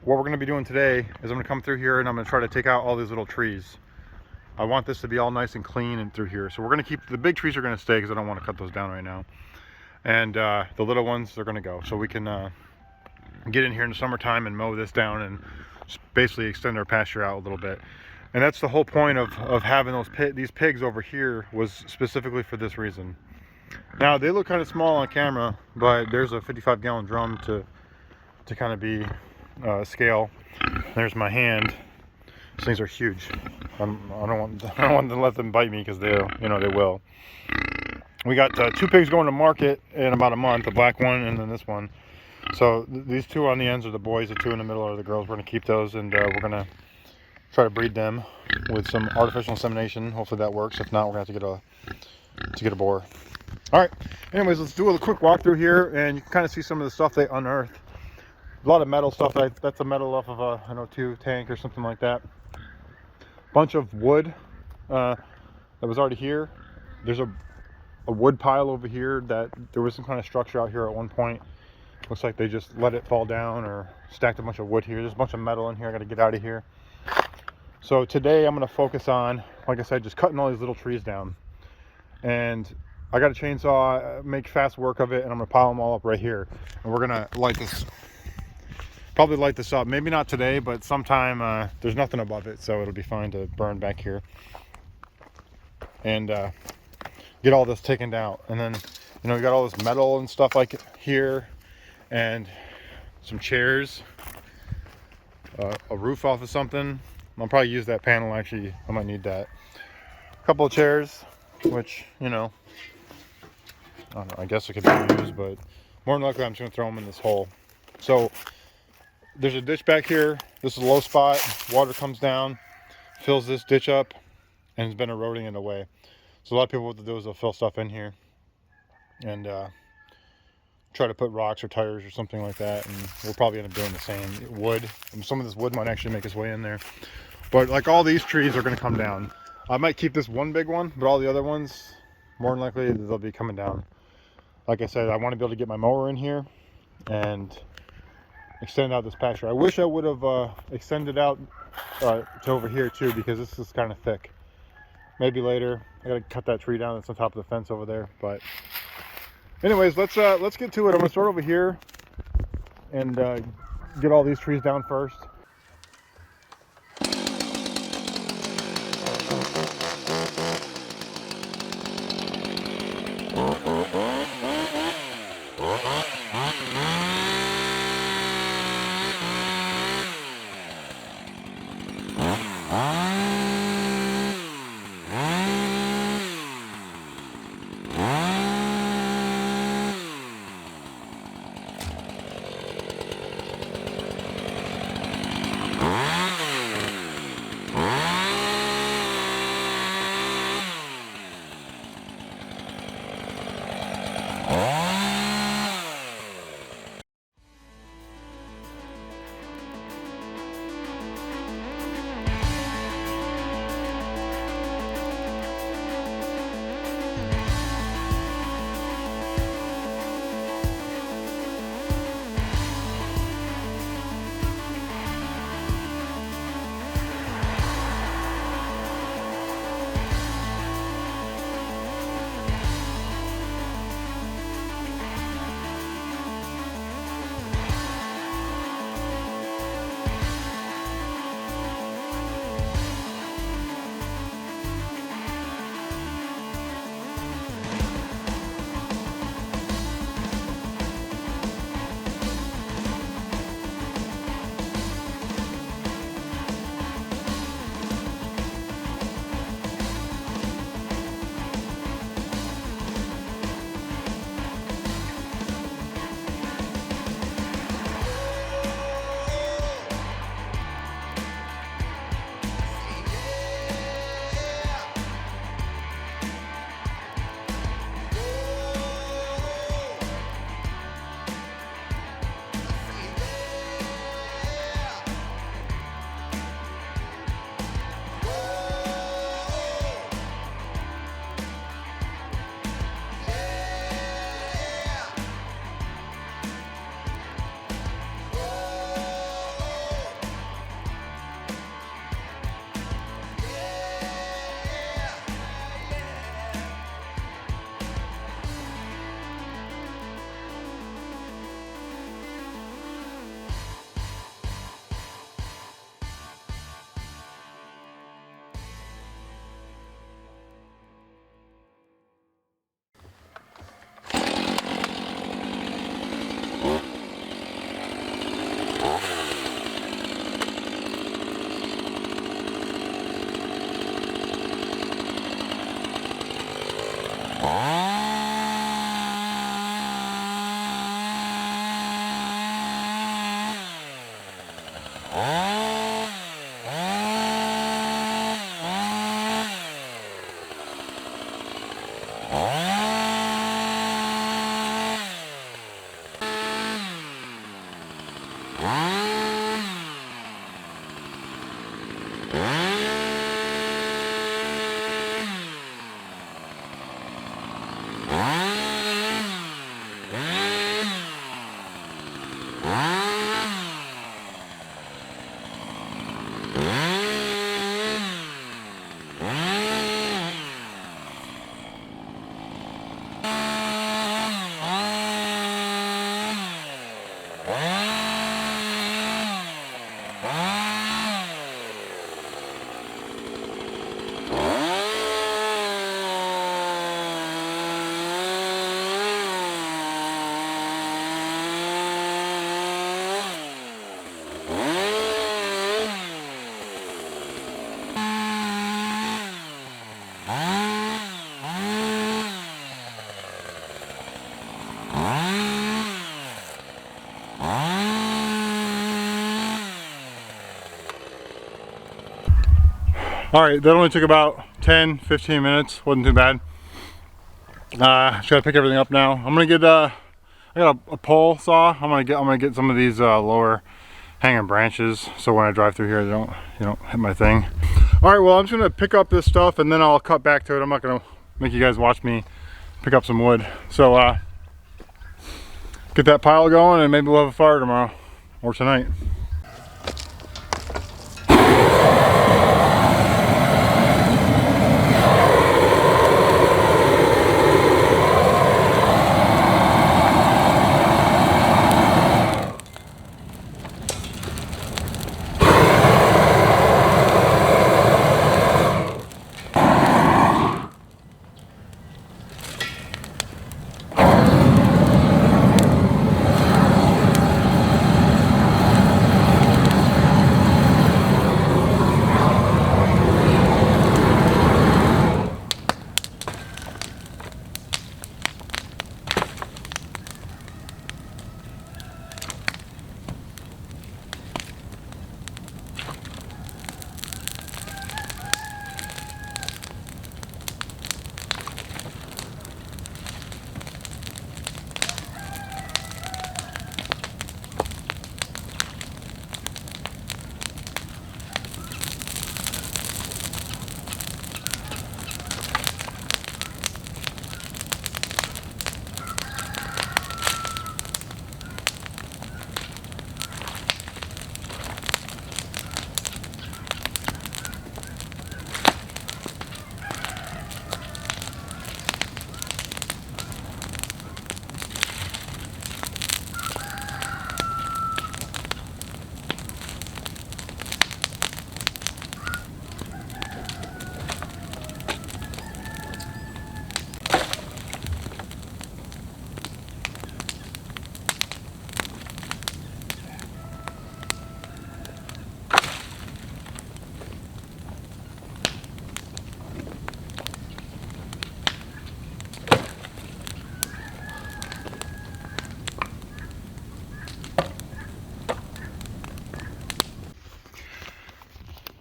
what we're going to be doing today is I'm going to come through here and I'm going to try to take out all these little trees. I want this to be all nice and clean and through here. So we're going to keep, the big trees are going to stay because I don't want to cut those down right now. And the little ones, they're going to go. So we can get in here in the summertime and mow this down and basically extend our pasture out a little bit. And that's the whole point of having these pigs over here, was specifically for this reason. Now they look kind of small on camera, but there's a 55-gallon drum to kind of be scale. There's my hand. These things are huge. I don't want to let them bite me because they will. We got 2 pigs going to market in about a month, a black one and then this one. So these 2 on the ends are the boys, the 2 in the middle are the girls. We're going to keep those, and we're going to try to breed them with some artificial insemination. Hopefully that works. If not, we're going to have to get a boar. All right. Anyways, let's do a quick walk through here, and you can kind of see some of the stuff they unearthed. A lot of metal stuff. That's a metal off of a NO2 tank or something like that. Bunch of wood that was already here. There's a wood pile over here that there was some kind of structure out here at one point. Looks like they just let it fall down or stacked a bunch of wood here. There's a bunch of metal in here. I got to get out of here. So today I'm going to focus on, like I said, just cutting all these little trees down. And I got a chainsaw, make fast work of it, and I'm going to pile them all up right here. And we're going to light this, probably light this up. Maybe not today, but sometime. There's nothing above it, so it'll be fine to burn back here. And get all this taken out. And then, we got all this metal and stuff like here, and some chairs, a roof off of something. I'll probably use that panel. Actually, I might need that. A couple of chairs, which I don't know, I guess it could be used, but more than likely I'm just gonna throw them in this hole. So there's a ditch back here. This is a low spot. Water comes down, fills this ditch up, and it's been eroding it away. So a lot of people, what they'll do is they'll fill stuff in here and try to put rocks or tires or something like that, and we'll probably end up doing the same. Wood, and some of this wood might actually make its way in there. But like all these trees are going to come down. I might keep this one big one, but all the other ones, more than likely, they'll be coming down. Like I said, I want to be able to get my mower in here and extend out this pasture. I wish I would have extended out to over here too, because this is kind of thick. Maybe later. I got to cut that tree down that's on top of the fence over there. But anyways, let's get to it. I'm going to start over here and get all these trees down first. All right, that only took about 10-15 minutes. Wasn't too bad. Just gotta pick everything up now. I'm gonna get I got a pole saw. I'm gonna get some of these lower hanging branches, so when I drive through here, they don't hit my thing. All right, well, I'm just gonna pick up this stuff and then I'll cut back to it. I'm not gonna make you guys watch me pick up some wood. So get that pile going and maybe we'll have a fire tomorrow or tonight.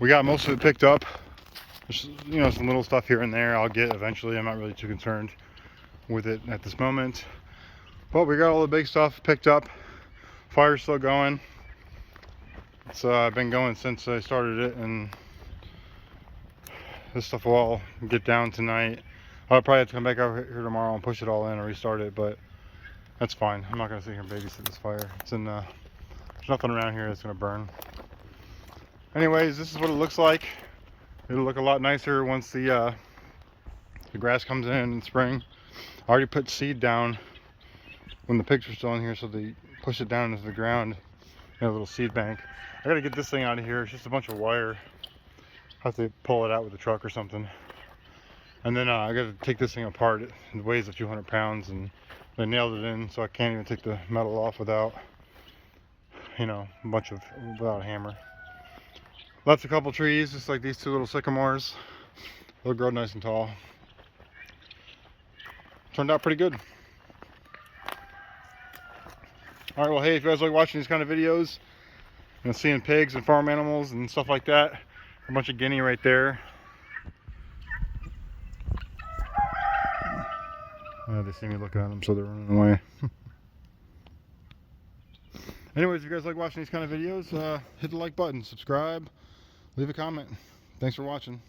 We got most of it picked up. There's some little stuff here and there I'll get eventually. I'm not really too concerned with it at this moment. But we got all the big stuff picked up. Fire's still going. It's been going since I started it, and this stuff will all get down tonight. I'll probably have to come back out here tomorrow and push it all in and restart it, but that's fine. I'm not gonna sit here and babysit this fire. There's nothing around here that's gonna burn. Anyways, this is what it looks like. It'll look a lot nicer once the grass comes in spring. I already put seed down when the pigs are still in here, so they push it down into the ground in a little seed bank. I gotta get this thing out of here. It's just a bunch of wire. I have to pull it out with a truck or something. And then I gotta take this thing apart. It weighs a few 100 pounds, and they nailed it in, so I can't even take the metal off without, without a hammer. Left a couple trees, just like these two little sycamores. They'll grow nice and tall. Turned out pretty good. Alright, well, hey, if you guys like watching these kind of videos, You know, seeing pigs and farm animals and stuff like that. A bunch of guinea right there. They see me looking at them, so they're running away. Anyways, if you guys like watching these kind of videos, hit the like button, subscribe, leave a comment. Thanks for watching.